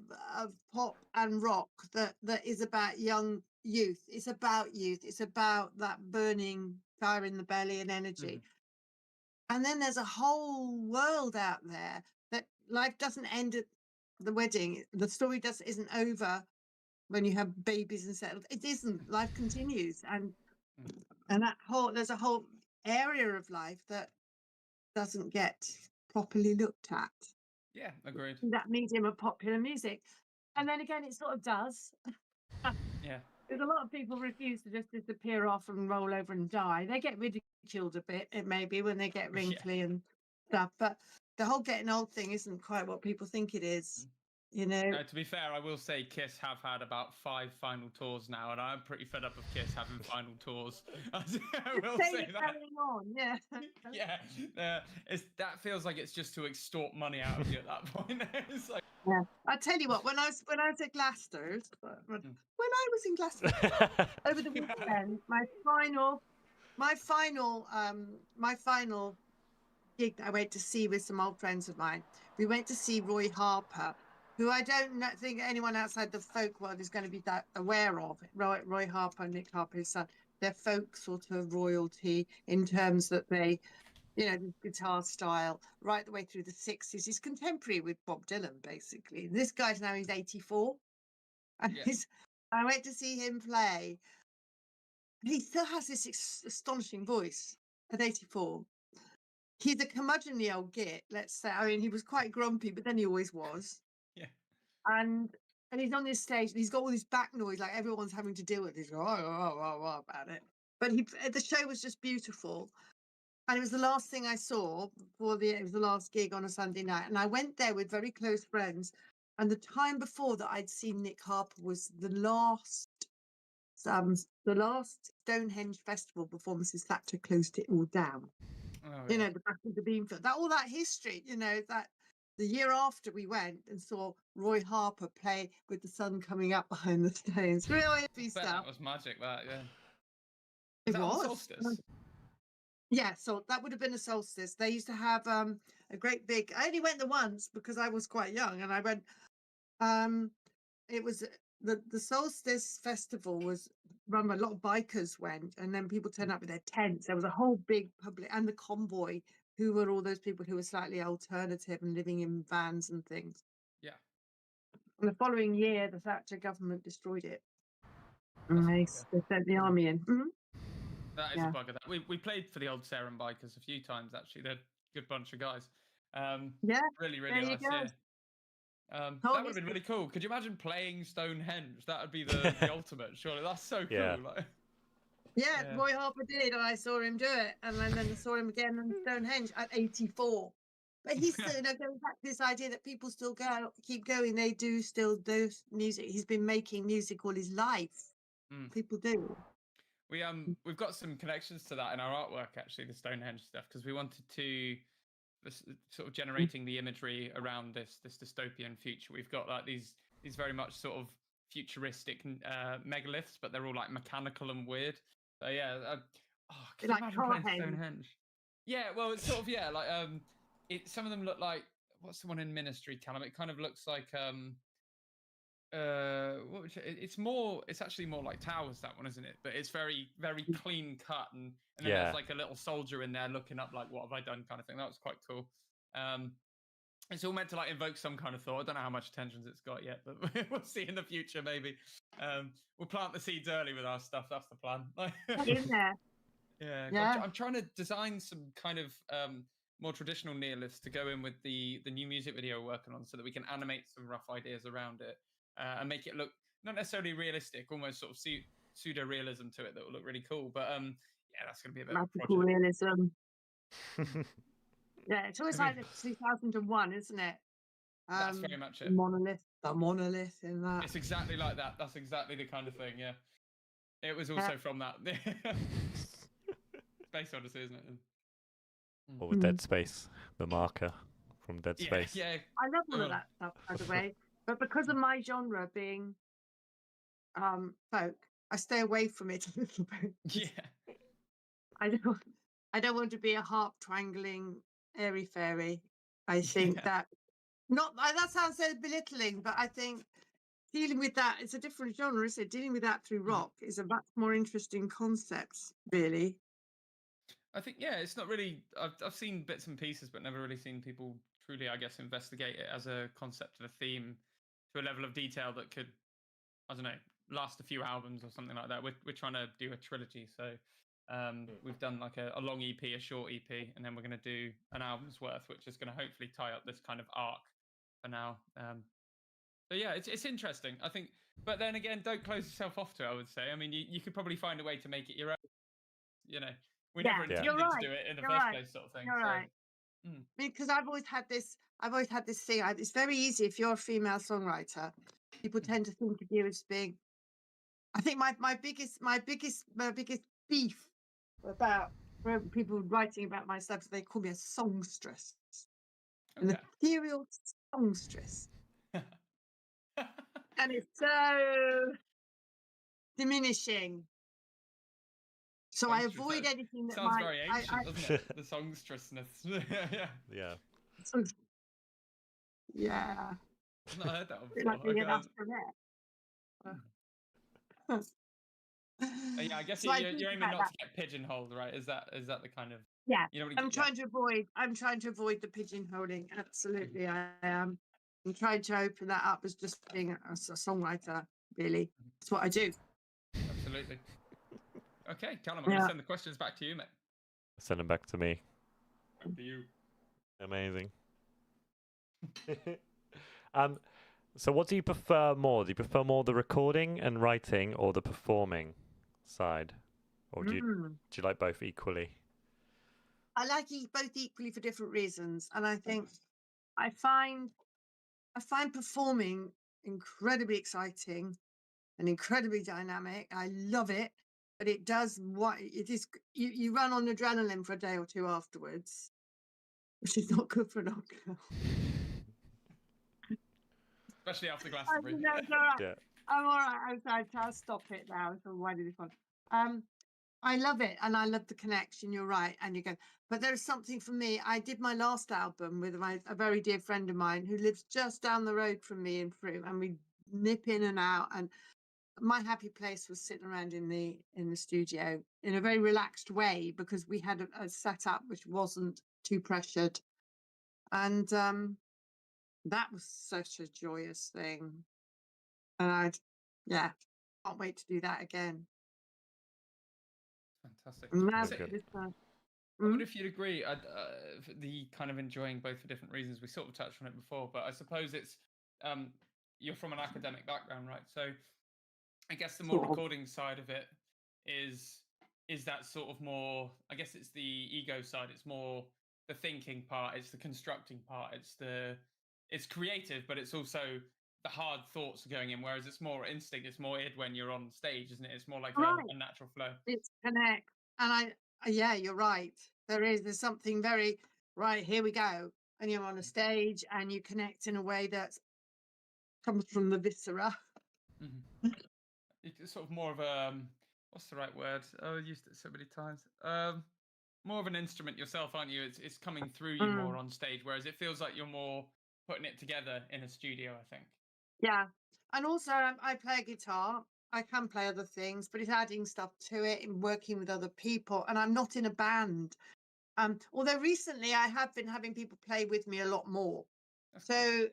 pop and rock that is about young youth. It's about youth. It's about that burning fire in the belly and energy. And then there's a whole world out there that life doesn't end at the wedding. The story isn't over when you have babies and settled. It isn't. Life continues, and there's a whole area of life that doesn't get properly looked at. Yeah, agreed. That medium of popular music. And then again, it sort of does. Yeah. Because a lot of people refuse to just disappear off and roll over and die. They get ridiculed a bit, it may be, when they get wrinkly and stuff. But the whole getting old thing isn't quite what people think it is. To be fair, I will say Kiss have had about 5 final tours now, and I'm pretty fed up of Kiss having final tours. I will say that. On, yeah. Yeah. That feels like it's just to extort money out of you at that point. It's like, Yeah, I tell you what. When I was at Gloucester's, when I was in Gloucester over the weekend, my final gig that I went to see with some old friends of mine. We went to see Roy Harper, who I don't think anyone outside the folk world is going to be that aware of. Roy Harper, Nick Harper, his son. They're folk sort of royalty in terms that they, the guitar style right the way through the 60s. He's contemporary with Bob Dylan, basically. This guy's now, he's 84. And I went to see him play. He still has this astonishing voice at 84. He's a curmudgeonly old git, let's say. I mean, he was quite grumpy, but then he always was. Yeah. And he's on this stage, and he's got all this back noise, like everyone's having to deal with. He's going, oh, about it. But the show was just beautiful. And it was the last thing I saw it was the last gig on a Sunday night. And I went there with very close friends. And the time before that I'd seen Nick Harper was the last Stonehenge Festival before Mrs. Thatcher closed it all down. Oh, yeah. The back of the Beanfield, that history, that the year after we went and saw Roy Harper play with the sun coming up behind the stage. Really hippie stuff. That was magic, that, yeah. It was. Solstice? Yeah, so that would have been a solstice. They used to have a great big, I only went there once because I was quite young, and I went, it was the solstice festival was run by a lot of bikers went, and then people turned up with their tents. There was a whole big public, and the convoy, who were all those people who were slightly alternative and living in vans and things. Yeah. And the following year, the Thatcher government destroyed it. And they sent the army in. Mm-hmm. That is a bugger. That we played for the old Sarum bikers a few times, actually. They're a good bunch of guys. Really, really nice. Yeah. That would have been really cool. Could you imagine playing Stonehenge? That would be the ultimate, surely. That's so cool. Yeah. Yeah, Roy Harper did, and I saw him do it, and then I saw him again on Stonehenge at 84. But he's still, going back to this idea that people still keep going. They do still do music. He's been making music all his life. People do. We've got some connections to that in our artwork, actually, the Stonehenge stuff, because we wanted to sort of generating the imagery around this dystopian future. We've got like these very much sort of futuristic megaliths, but they're all like mechanical and weird. So yeah, can you imagine playing Stonehenge? Yeah, well, it's sort of like some of them look like, what's the one in Ministry, Callum? It kind of looks like it's actually more like towers, that one, isn't it? But it's very, very clean cut, and then there's like a little soldier in there looking up like, what have I done, kind of thing. That was quite cool. It's all meant to like invoke some kind of thought. I don't know how much attention it's got yet, but we'll see in the future, maybe. We'll plant the seeds early with our stuff. That's the plan. In there. Yeah. I'm trying to design some kind of more traditional nihilists to go in with the new music video we're working on, so that we can animate some rough ideas around it and make it look not necessarily realistic, almost sort of pseudo realism to it that will look really cool. But that's going to be a bit magical of a realism. Yeah, it's always like 2001, isn't it? That's very much it. The monolith in that. It's exactly like that. That's exactly the kind of thing. Yeah, it was also from that. Space Odyssey, isn't it? Or with Dead Space, the marker from Dead Space. Yeah. I love all of that stuff, by the way. But because of my genre being folk, I stay away from it a little bit. Yeah. I don't want to be a harp twangling airy fairy. I think that sounds so belittling, but I think dealing with that, it's a different genre, isn't it? Dealing with that through rock is a much more interesting concept, really. I think, it's not really, I've seen bits and pieces, but never really seen people truly, I guess, investigate it as a concept and a theme to a level of detail that could, I don't know, last a few albums or something like that. We're trying to do a trilogy, so we've done like a long EP, a short EP, and then we're going to do an album's worth, which is going to hopefully tie up this kind of arc for now. So yeah, it's interesting, I think. But then again, don't close yourself off to it, I would say. I mean, you could probably find a way to make it your own. We never intended to do it in the first place, sort of thing. You're right. Because I've always had this thing. It's very easy if you're a female songwriter. People tend to think of you as being. I think my biggest beef about people writing about my stuff, they call me a songstress, an ethereal songstress. And it's so diminishing. So I avoid anything that sounds might. very ancient, doesn't it? The songstressness. Yeah. Yeah. I've not heard that one Like before. being an astronaut. Yeah, I guess So I do you're aiming about not that. to get pigeonholed, right? Is that the kind of Yeah. you don't I'm trying to avoid the pigeonholing. Absolutely, I am. I'm trying to open that up as just being a songwriter. Really, that's what I do. Absolutely. Okay, Callum, I'm going to send the questions back to you, mate. Send them back to me. Back to you. Amazing. So what do you prefer more? Do you prefer more the recording and writing or the performing side? Or do you like both equally? I like both equally for different reasons, and I think I find performing incredibly exciting and incredibly dynamic. I love it, but it does what it is. You run on adrenaline for a day or two afterwards, which is not good for an rock girl. Especially after Glastonbury. No, it's all right. Yeah. I'm all right. I'll stop it now. So why did this one? I love it, and I love the connection. You're right, and you go. But there's something for me. I did my last album with a very dear friend of mine who lives just down the road from me in Frome, and we nip in and out. And my happy place was sitting around in the studio in a very relaxed way because we had a setup which wasn't too pressured, and that was such a joyous thing. And can't wait to do that again. Fantastic. I wonder if you'd agree. The kind of enjoying both for different reasons. We sort of touched on it before, but I suppose it's you're from an academic background, right? So I guess the more recording side of it is that sort of more. I guess it's the ego side. It's more the thinking part. It's the constructing part. It's creative, but it's also the hard thoughts are going in. Whereas it's more instinct. It's more id when you're on stage, isn't it? It's more like a natural flow. It's connect, and you're right. There's something very right. Here we go, and you're on a stage, and you connect in a way that comes from the viscera. It's sort of more of a what's the right word? Oh, I've used it so many times. More of an instrument yourself, aren't you? It's coming through you more on stage, whereas it feels like you're more putting it together in a studio, I think. Yeah, and also I play guitar. I can play other things, but it's adding stuff to it and working with other people. And I'm not in a band. Although recently I have been having people play with me a lot more. That's so cool.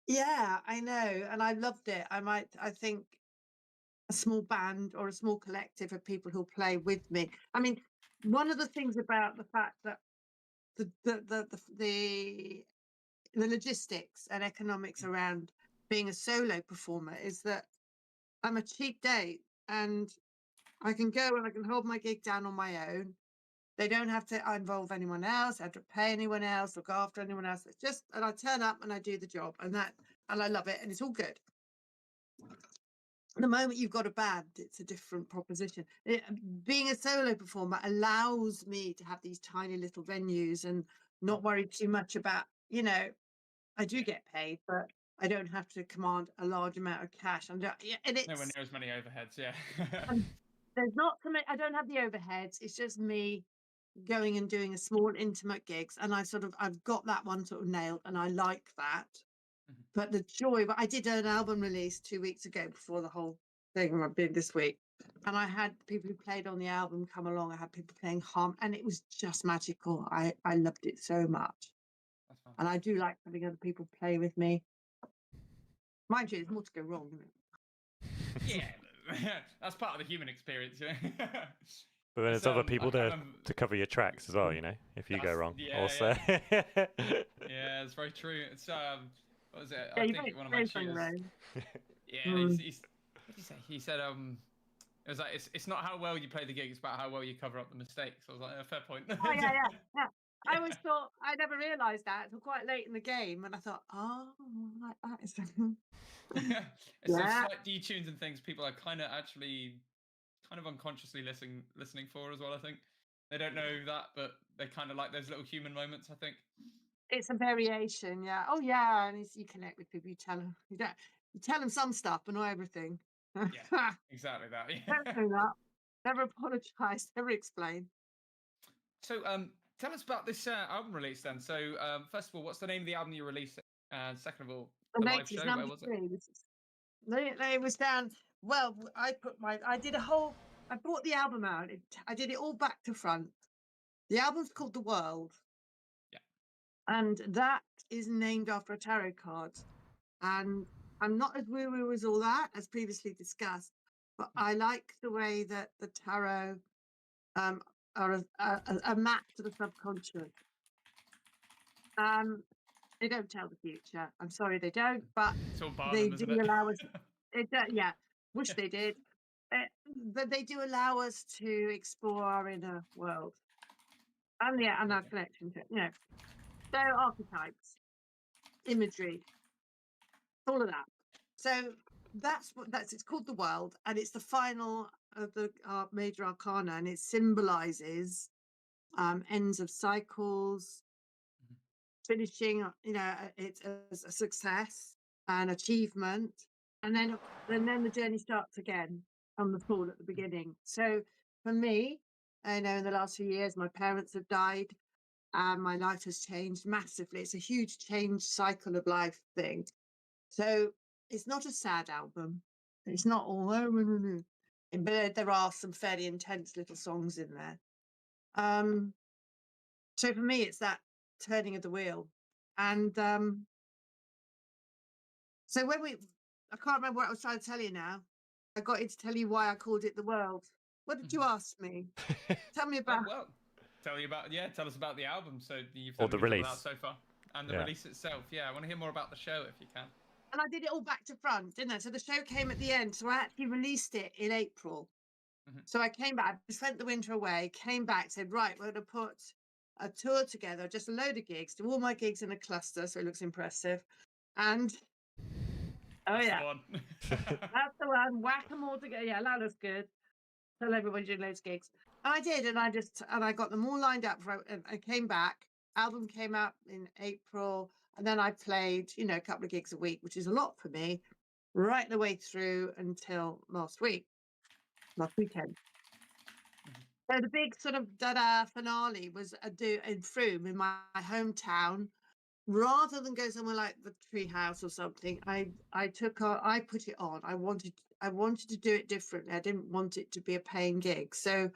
Yeah, I know, and I loved it. I think a small band or a small collective of people who'll play with me. I mean, one of the things about the fact that the logistics and economics around being a solo performer is that I'm a cheap date, and I can go and I can hold my gig down on my own. They don't have to involve anyone else, have to pay anyone else, look after anyone else. It's just, and I turn up and I do the job, and I love it, and it's all good. The moment you've got a band, it's a different proposition. Being a solo performer allows me to have these tiny little venues and not worry too much about, I do get paid, but I don't have to command a large amount of cash. And it's nowhere near as many overheads, yeah. There's not so many, I don't have the overheads. It's just me going and doing a small intimate gigs, and I've got that one sort of nailed, and I like that. But the joy, but I did an album release 2 weeks ago before the whole thing I did this week, and I had people who played on the album come along. I had people playing harm, and it was just magical. I loved it so much. And I do like having other people play with me. Mind you, there's more to go wrong, isn't it? Yeah, that's part of the human experience, But then there's other people there to cover your tracks as well, if you go wrong. Also. Yeah, it's very true. It's what was it? I think one of my tutors. Yeah, what did he say? He said it was like it's not how well you play the gig, it's about how well you cover up the mistakes. I was like, fair point. Oh yeah. I always thought, I never realised that until quite late in the game, and I thought, like that is. It's those slight detunes and things people are kind of unconsciously listening for as well. I think they don't know that, but they kind of like those little human moments. I think it's a variation, yeah. Oh yeah, and you connect with people. You tell them. You tell them some stuff, but not everything. Yeah, exactly that. Don't do that. Never apologise. Never explain. So, tell us about this album release then. So, first of all, what's the name of the album you released? And second of all, the live show, where was it? It was down. Well, I brought the album out. I did it all back to front. The album's called The World. Yeah. And that is named after a tarot card. And I'm not as woo-woo as all that, as previously discussed, but I like the way that the tarot are a map to the subconscious. They don't tell the future. I'm sorry they don't, but they do allow us. Yeah, wish they did. But they do allow us to explore our inner world and our connection to it. So archetypes, imagery, all of that. So it's called The World, and it's the final of the major arcana, and it symbolizes ends of cycles, finishing, it's a success and achievement, and then the journey starts again on the fall at the beginning. So for me, I know in the last few years my parents have died and my life has changed massively. It's a huge change cycle of life thing. So it's not a sad album. It's not all but there are some fairly intense little songs in there. So for me it's that turning of the wheel. And so I can't remember what I was trying to tell you now. I got you to tell you why I called it The World. What did you ask me? Tell me about. Well, tell us about the album. So you've done the release so far, and the release itself. Yeah, I want to hear more about the show if you can. And I did it all back to front, didn't I? So the show came at the end. So I actually released it in April. So I came back, I spent the winter away, came back, said, right, we're going to put a tour together, just a load of gigs, do all my gigs in a cluster so it looks impressive. And that's the one. Whack them all together. Yeah, that looks good. Tell everybody doing loads of gigs. And I did, and I got them all lined up. I came back. Album came out in April, and then I played, a couple of gigs a week, which is a lot for me, right the way through until last weekend. So the big sort of finale was in Frome, in my hometown. Rather than go somewhere like the Treehouse or something, I put it on. I wanted to do it differently. I didn't want it to be a paying gig. So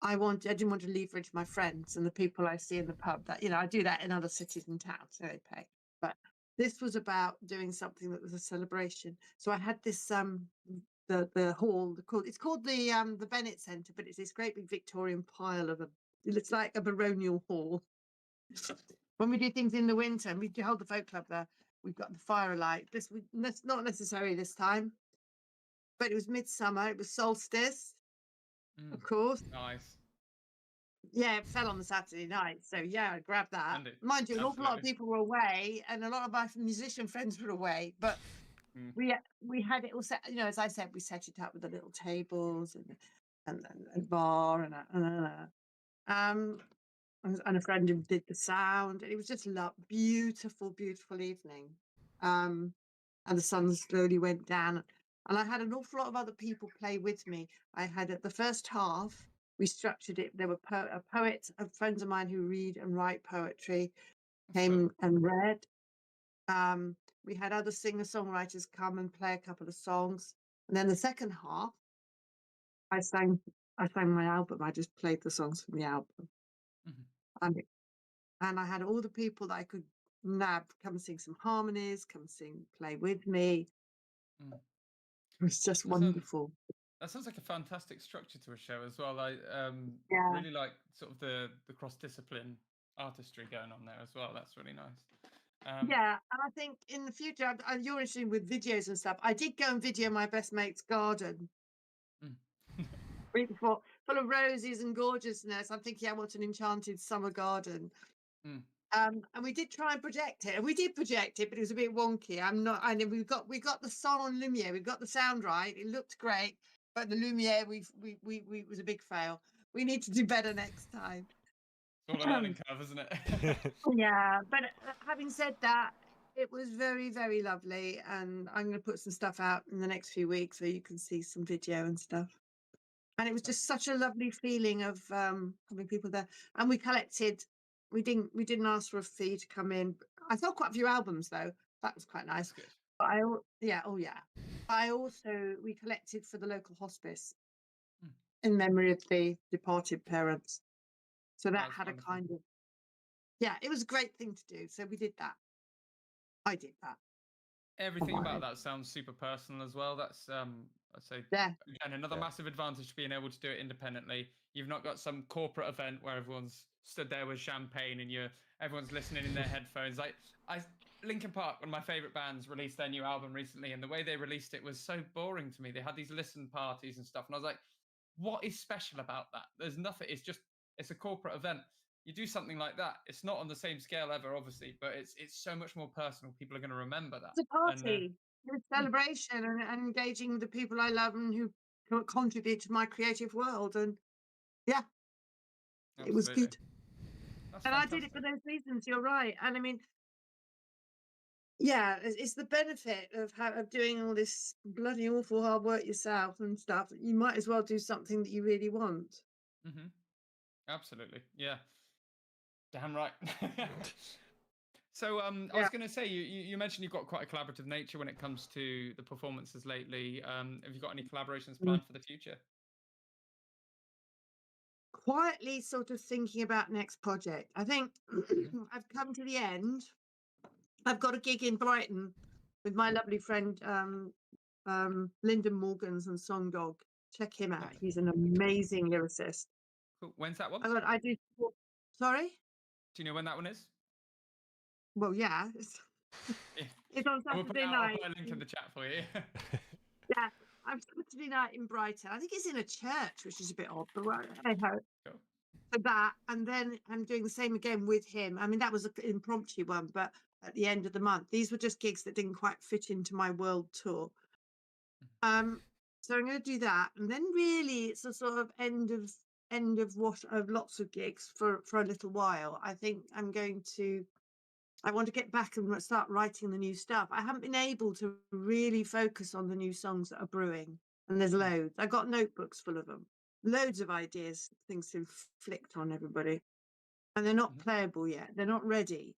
I didn't want to leverage my friends and the people I see in the pub. That I do that in other cities and towns, so they pay. But this was about doing something that was a celebration. So I had this the hall. It's called the Bennett Centre, but it's this great big Victorian pile of it's like a baronial hall. When we do things in the winter, and we hold the folk club there, we've got the firelight. That's not necessary this time, but it was midsummer. It was solstice, of course. Nice. Yeah, it fell on the Saturday night, so yeah, I grabbed that. Mind you, an awful lot of people were away, and a lot of my musician friends were away, but we had it all set. As I said, we set it up with the little tables and bar and a friend who did the sound. And it was just a beautiful, beautiful evening. And the sun slowly went down. And I had an awful lot of other people play with me. I had at the first half, we structured it. There were friends of mine who read and write poetry, came and read. We had other singer-songwriters come and play a couple of songs. And then the second half, I sang my album. I just played the songs from the album. And I had all the people that I could nab come sing some harmonies, play with me. It was just wonderful. That sounds like a fantastic structure to a show as well. I really like sort of the cross-discipline artistry going on there as well. That's really nice. And I think in the future, you're interested with videos and stuff. I did go and video my best mate's garden. Beautiful, full of roses and gorgeousness. I'm thinking, I want an enchanted summer garden. And we did try and project it, and we did project it, but it was a bit wonky. We got the son on Lumiere. We got the sound right. It looked great, but the Lumiere, we was a big fail. We need to do better next time. It's all a learning curve, isn't it? Yeah, but having said that, it was very, very lovely. And I'm going to put some stuff out in the next few weeks so you can see some video and stuff. And it was just such a lovely feeling of having people there. And we collected. We didn't ask for a fee to come in. I saw quite a few albums though. That was quite nice. That's good. But we collected for the local hospice in memory of the departed parents. So that had wonderful. A kind of, it was a great thing to do. So we did that. I did that. Everything about that sounds super personal as well. That's I'd say again another massive advantage to being able to do it independently. You've not got some corporate event where everyone's stood there with champagne and everyone's listening in their headphones. Like Linkin Park, one of my favorite bands, released their new album recently, and the way they released it was so boring to me. They had these listen parties and stuff, and I was like, what is special about that? There's nothing. It's a corporate event. You do something like that. It's not on the same scale ever, obviously, but it's so much more personal. People are going to remember that. It's a party. It's a celebration and engaging the people I love and who contribute to my creative world. And it was good. That's and fantastic. I did it for those reasons. You're right. And I mean, it's the benefit of doing all this bloody awful hard work yourself and stuff. You might as well do something that you really want. Mm-hmm. Absolutely. Yeah. Damn right. So I was going to say, you mentioned you've got quite a collaborative nature when it comes to the performances lately. Have you got any collaborations planned for the future? Quietly sort of thinking about next project. I think I've come to the end. I've got a gig in Brighton with my lovely friend Lyndon Morgans and Song Dog. Check him out. He's an amazing lyricist. Cool. When's that one? I do. Sorry? Do you know when that one is? Well, yeah. It's on Saturday night. I'll put a link in the chat for you. I'm Saturday night in Brighton. I think it's in a church, which is a bit odd, but I hope. Cool. For that, and then I'm doing the same again with him. I mean, that was an impromptu one, but at the end of the month, these were just gigs that didn't quite fit into my world tour. So I'm going to do that, and then really it's a sort of end of lots of gigs for a little while. I think I want to get back and start writing the new stuff. I haven't been able to really focus on the new songs that are brewing, and there's loads. I got notebooks full of them, loads of ideas, things to inflict on everybody, and they're not playable yet. They're not ready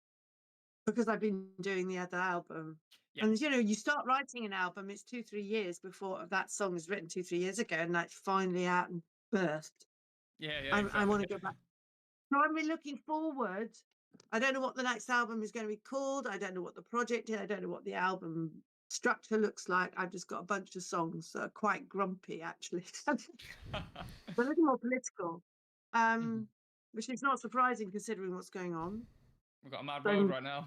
because I've been doing the other album. Yeah. And you start writing an album, it's 2-3 years before that song is written 2-3 years ago, and that's finally out and birthed. I want to go back. So I'm really looking forward. I don't know what the next album is going to be called. I don't know what the project is. I don't know what the album structure looks like. I've just got a bunch of songs that are quite grumpy, actually. A little more political, which is not surprising considering what's going on. We've got a mad world right now.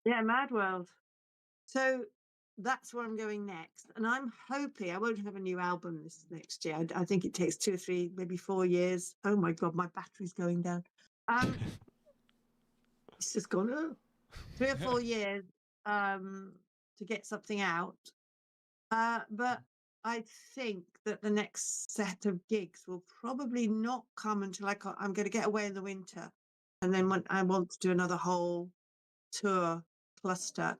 Mad world. So that's where I'm going next. And I'm hoping I won't have a new album this next year. I think it takes 2 or 3, maybe 4 years. Oh my God, my battery's going down. It's just gone 3 or 4 years to get something out. But I think that the next set of gigs will probably not come until I'm going to get away in the winter. And then when I want to do another whole tour cluster,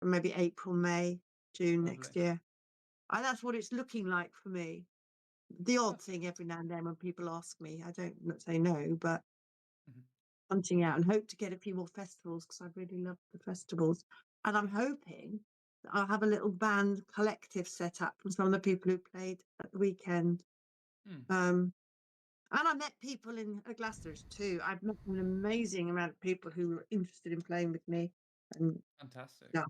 maybe April, May, June next year. And that's what it's looking like for me. The odd thing every now and then when people ask me, I don't say no, but hunting out and hope to get a few more festivals because I really love the festivals. And I'm hoping that I'll have a little band collective set up from some of the people who played at the weekend. And I met people in Glastonbury too. I've met an amazing amount of people who were interested in playing with me. And fantastic. Yeah.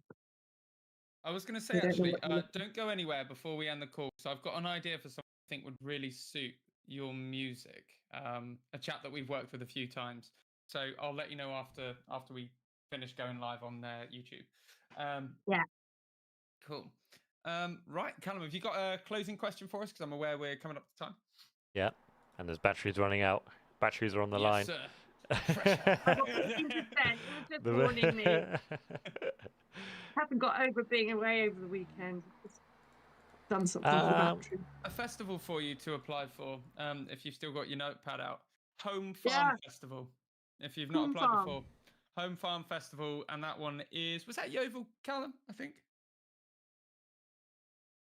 I was going to say, actually, don't go anywhere before we end the call. So I've got an idea for something I think would really suit your music. A chap that we've worked with a few times. So I'll let you know after we finish going live on YouTube. Cool. Right, Callum, have you got a closing question for us? Because I'm aware we're coming up to time. Yeah, and there's batteries running out. Batteries are on the line. Sir. Just warning me. Haven't got over being away over the weekend. Just done something with the battery. A festival for you to apply for, if you've still got your notepad out. Home Farm Festival. If you've not applied before, Home Farm Festival, and that one was that Yeovil, Callum? I think.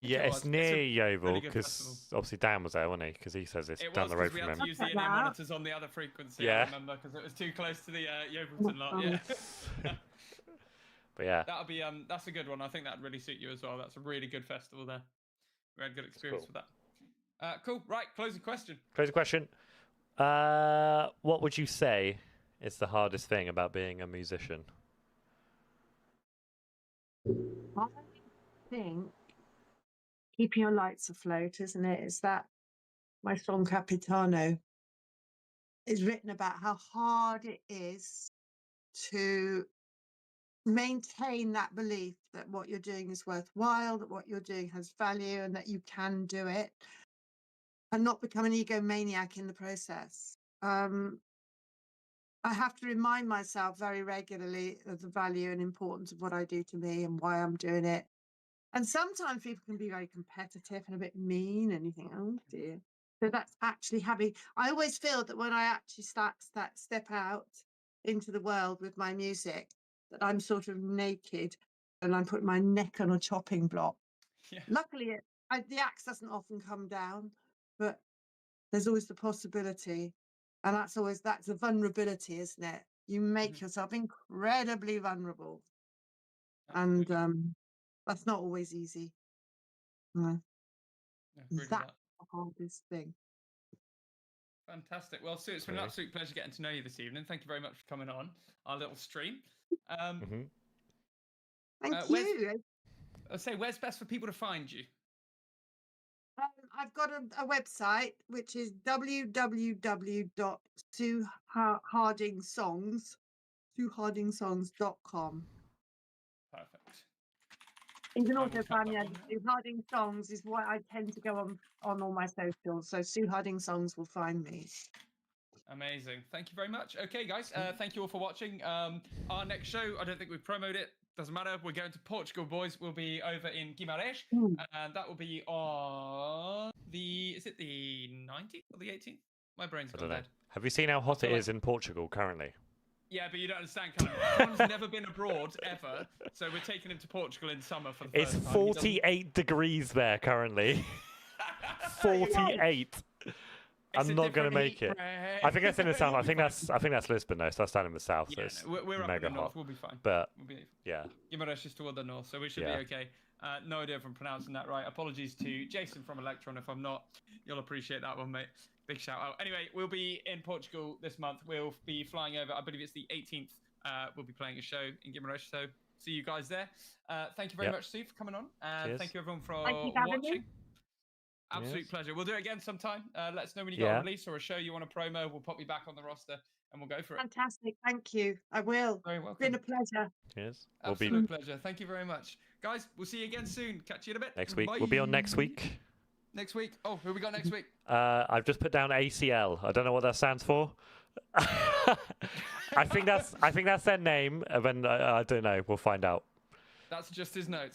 Yeah, it's near Yeovil because obviously Dan was there, wasn't he? Because he says it's down the road from him. We had to use the in-ear monitors on the other frequency. I remember because it was too close to the Yeovilton lot. Yeah. But yeah, that's a good one. I think that'd really suit you as well. That's a really good festival there. We had good experience with that. Cool. Right. Closing question. What would you say is the hardest thing about being a musician? I think keeping your lights afloat, isn't it? It's that my song Capitano is written about how hard it is to maintain that belief that what you're doing is worthwhile, that what you're doing has value, and that you can do it, and not become an egomaniac in the process. I have to remind myself very regularly of the value and importance of what I do to me and why I'm doing it. And sometimes people can be very competitive and a bit mean, and you think, oh dear. So that's actually I always feel that when I actually step out into the world with my music, that I'm sort of naked and I'm putting my neck on a chopping block. Yeah. Luckily, the axe doesn't often come down, but there's always the possibility. And that's a vulnerability, isn't it? You make yourself incredibly vulnerable. Absolutely. And that's not always easy. No. That's the hardest thing. Fantastic. Well, Sue, it's been an absolute pleasure getting to know you this evening. Thank you very much for coming on our little stream. Thank you. I'll say, where's best for people to find you? I've got a website, which is www.suehardingsongs.com. Perfect. You can also find me under Sue Harding Songs is what I tend to go on all my socials. So Sue Harding Songs will find me. Amazing. Thank you very much. Okay, guys. Thank you all for watching. Our next show, I don't think we've promoted it. Doesn't matter. We're going to Portugal, boys. We'll be over in Guimarães. And that will be on is it the 19th or the 18th? My brain's gone dead. Have you seen how hot it is in Portugal currently? Yeah, but you don't understand, Callum. Callum's never been abroad, ever. So we're taking him to Portugal in summer for the first time. It's 48 degrees there currently. 48. I'm not going to make it. I think that's in the south. I think that's Lisbon though. So that's down in the south. Yeah, so we're up in the north. We'll be fine. But yeah, Guimarães is toward the north, so we should be okay. No idea if I'm pronouncing that right. Apologies to Jason from Electron. If I'm not, you'll appreciate that one, mate. Big shout out. Anyway, we'll be in Portugal this month. We'll be flying over. I believe it's the 18th. We'll be playing a show in Guimarães. So see you guys there. Thank you very much, Sue, for coming on. And thank you everyone for watching. Absolute pleasure. We'll do it again sometime. Let us know when you got a release or a show you want to promo. We'll pop you back on the roster and we'll go for it. Fantastic. Thank you. I will. Very welcome. It's been a pleasure. Cheers. Absolute pleasure. Thank you very much. Guys, we'll see you again soon. Catch you in a bit. Next week. Bye. We'll be on next week. Next week. Oh, who we got next week? I've just put down ACL. I don't know what that stands for. I think that's their name. And then I don't know. We'll find out. That's just his notes.